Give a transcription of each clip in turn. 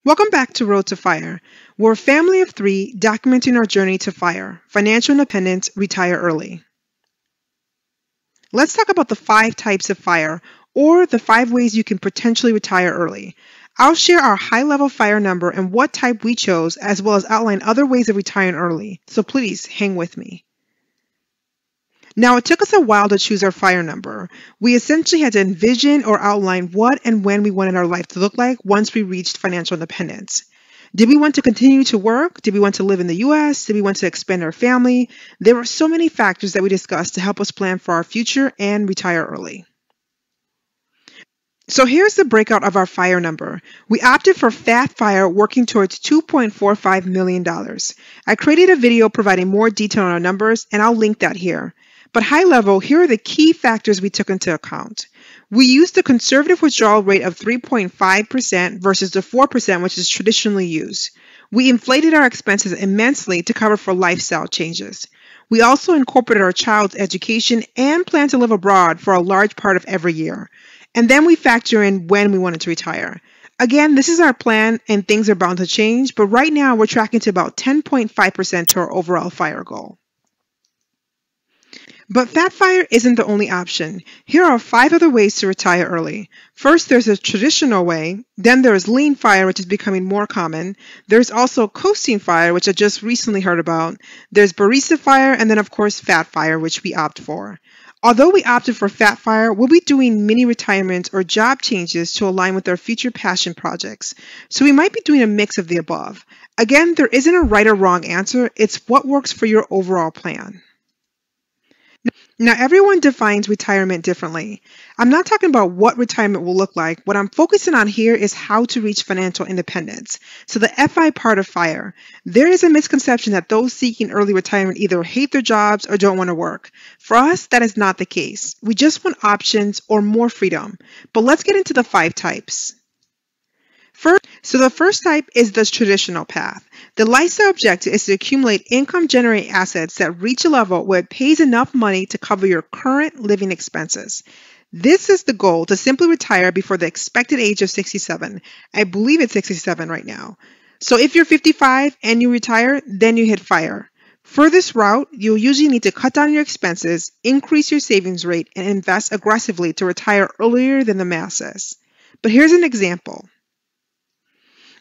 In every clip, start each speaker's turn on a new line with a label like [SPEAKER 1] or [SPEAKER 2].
[SPEAKER 1] Welcome back to Road to Fire. We're a family of three documenting our journey to FIRE, financial independence, retire early. Let's talk about the 5 types of FIRE, or the 5 ways you can potentially retire early. I'll share our high-level FIRE number and what type we chose, as well as outline other ways of retiring early, so please hang with me. Now, it took us a while to choose our FIRE number. We essentially had to envision or outline what and when we wanted our life to look like once we reached financial independence. Did we want to continue to work? Did we want to live in the US? Did we want to expand our family? There were so many factors that we discussed to help us plan for our future and retire early. So here's the breakout of our FIRE number. We opted for Fat FIRE, working towards $2.45 million. I created a video providing more detail on our numbers, and I'll link that here. But high level, here are the key factors we took into account. We used the conservative withdrawal rate of 3.5% versus the 4% which is traditionally used. We inflated our expenses immensely to cover for lifestyle changes. We also incorporated our child's education and plan to live abroad for a large part of every year. And then we factor in when we wanted to retire. Again, this is our plan and things are bound to change, but right now we're tracking to about 10.5% to our overall FIRE goal. But Fat FIRE isn't the only option. Here are 5 other ways to retire early. First, there's a traditional way. Then there's Lean FIRE, which is becoming more common. There's also Coasting FIRE, which I just recently heard about. There's Barista FIRE, and then of course Fat FIRE, which we opt for. Although we opted for Fat FIRE, we'll be doing mini retirements or job changes to align with our future passion projects. So we might be doing a mix of the above. Again, there isn't a right or wrong answer. It's what works for your overall plan. Now, everyone defines retirement differently. I'm not talking about what retirement will look like. What I'm focusing on here is how to reach financial independence. So the FI part of FIRE. There is a misconception that those seeking early retirement either hate their jobs or don't want to work. For us, that is not the case. We just want options or more freedom. But let's get into the 5 types. The first type is the traditional path. The lifestyle objective is to accumulate income-generating assets that reach a level where it pays enough money to cover your current living expenses. This is the goal, to simply retire before the expected age of 67. I believe it's 67 right now. So if you're 55 and you retire, then you hit FIRE. For this route, you'll usually need to cut down your expenses, increase your savings rate, and invest aggressively to retire earlier than the masses. But here's an example.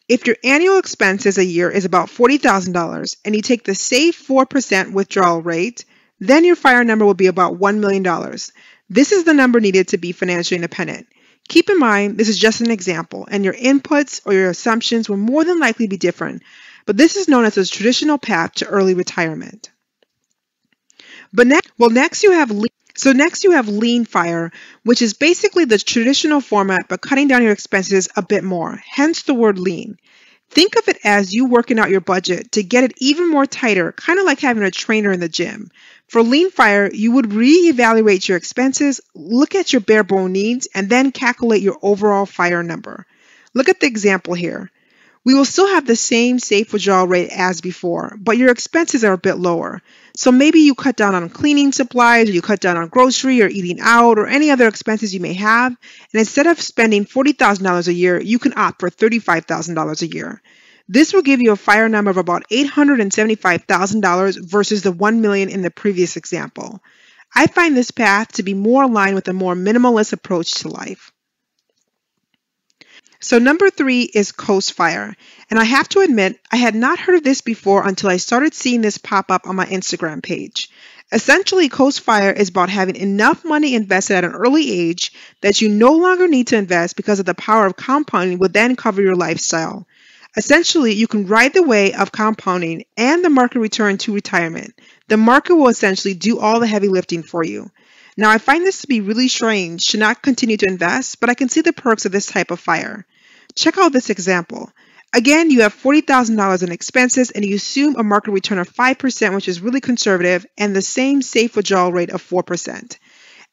[SPEAKER 1] If your annual expenses a year is about $40,000 and you take the safe 4% withdrawal rate, then your FIRE number will be about $1 million. This is the number needed to be financially independent. Keep in mind, this is just an example, and your inputs or your assumptions will more than likely be different, but this is known as the traditional path to early retirement. Next you have Lean FIRE, which is basically the traditional format but cutting down your expenses a bit more, hence the word lean. Think of it as you working out your budget to get it even more tighter, kind of like having a trainer in the gym. For Lean FIRE, you would reevaluate your expenses, look at your bare bone needs, and then calculate your overall FIRE number. Look at the example here. We will still have the same safe withdrawal rate as before, but your expenses are a bit lower. So maybe you cut down on cleaning supplies, or you cut down on grocery or eating out, or any other expenses you may have. And instead of spending $40,000 a year, you can opt for $35,000 a year. This will give you a FIRE number of about $875,000 versus the $1 million in the previous example. I find this path to be more aligned with a more minimalist approach to life. So number 3 is Coast FIRE. And I have to admit, I had not heard of this before until I started seeing this pop up on my Instagram page. Essentially, Coast FIRE is about having enough money invested at an early age that you no longer need to invest because of the power of compounding will then cover your lifestyle. Essentially, you can ride the wave of compounding and the market return to retirement. The market will essentially do all the heavy lifting for you. Now, I find this to be really strange to not continue to invest, but I can see the perks of this type of FIRE. Check out this example. Again, you have $40,000 in expenses and you assume a market return of 5%, which is really conservative, and the same safe withdrawal rate of 4%.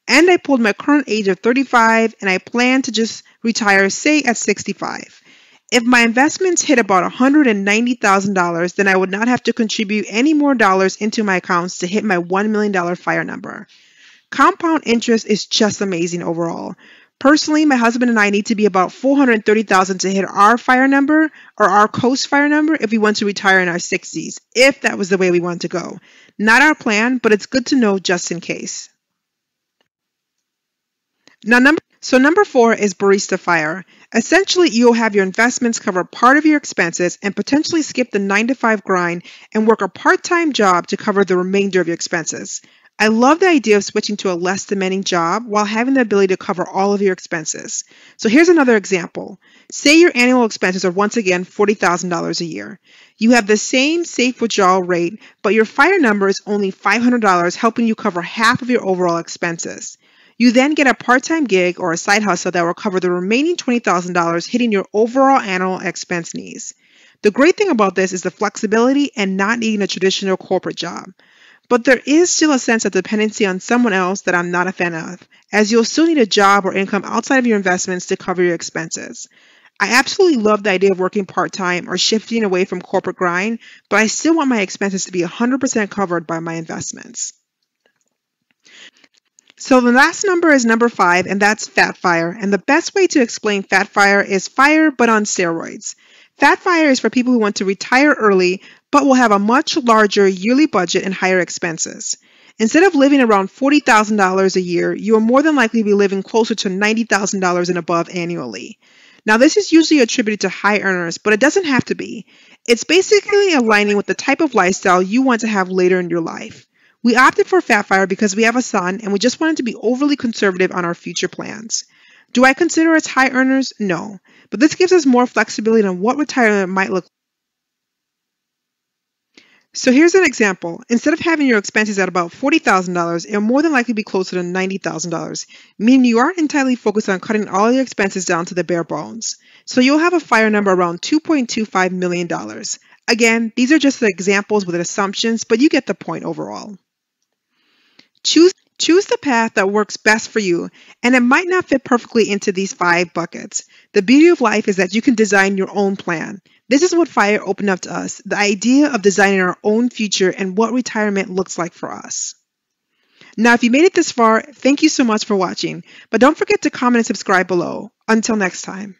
[SPEAKER 1] And I pulled my current age of 35 and I plan to just retire, say, at 65. If my investments hit about $190,000, then I would not have to contribute any more dollars into my accounts to hit my $1 million FIRE number. Compound interest is just amazing overall. Personally, my husband and I need to be about 430,000 to hit our fire number or our coast fire number if we want to retire in our 60s, if that was the way we want to go. Not our plan, but it's good to know just in case. Now, number 4 is barista fire. Essentially, you'll have your investments cover part of your expenses and potentially skip the 9 to 5 grind and work a part-time job to cover the remainder of your expenses. I love the idea of switching to a less demanding job while having the ability to cover all of your expenses. So here's another example. Say your annual expenses are once again $40,000 a year. You have the same safe withdrawal rate, but your fire number is only $500, helping you cover half of your overall expenses. You then get a part-time gig or a side hustle that will cover the remaining $20,000, hitting your overall annual expense needs. The great thing about this is the flexibility and not needing a traditional corporate job. But there is still a sense of dependency on someone else that I'm not a fan of, as you'll still need a job or income outside of your investments to cover your expenses. I absolutely love the idea of working part-time or shifting away from corporate grind, but I still want my expenses to be 100% covered by my investments. So the last number is number 5, and that's fat fire. And the best way to explain fat fire is fire but on steroids. Fat fire is for people who want to retire early but will have a much larger yearly budget and higher expenses. Instead of living around $40,000 a year, you will more than likely be living closer to $90,000 and above annually. Now, this is usually attributed to high earners, but it doesn't have to be. It's basically aligning with the type of lifestyle you want to have later in your life. We opted for fat fire because we have a son and we just wanted to be overly conservative on our future plans. Do I consider us high earners? No, but this gives us more flexibility on what retirement might look like. So here's an example. Instead of having your expenses at about $40,000, it will more than likely be closer to $90,000, meaning you aren't entirely focused on cutting all your expenses down to the bare bones. So you'll have a fire number around $2.25 million. Again, these are just the examples with assumptions, but you get the point overall. Choose the path that works best for you, and it might not fit perfectly into these 5 buckets. The beauty of life is that you can design your own plan. This is what FIRE opened up to us, the idea of designing our own future and what retirement looks like for us. Now, if you made it this far, thank you so much for watching, but don't forget to comment and subscribe below. Until next time.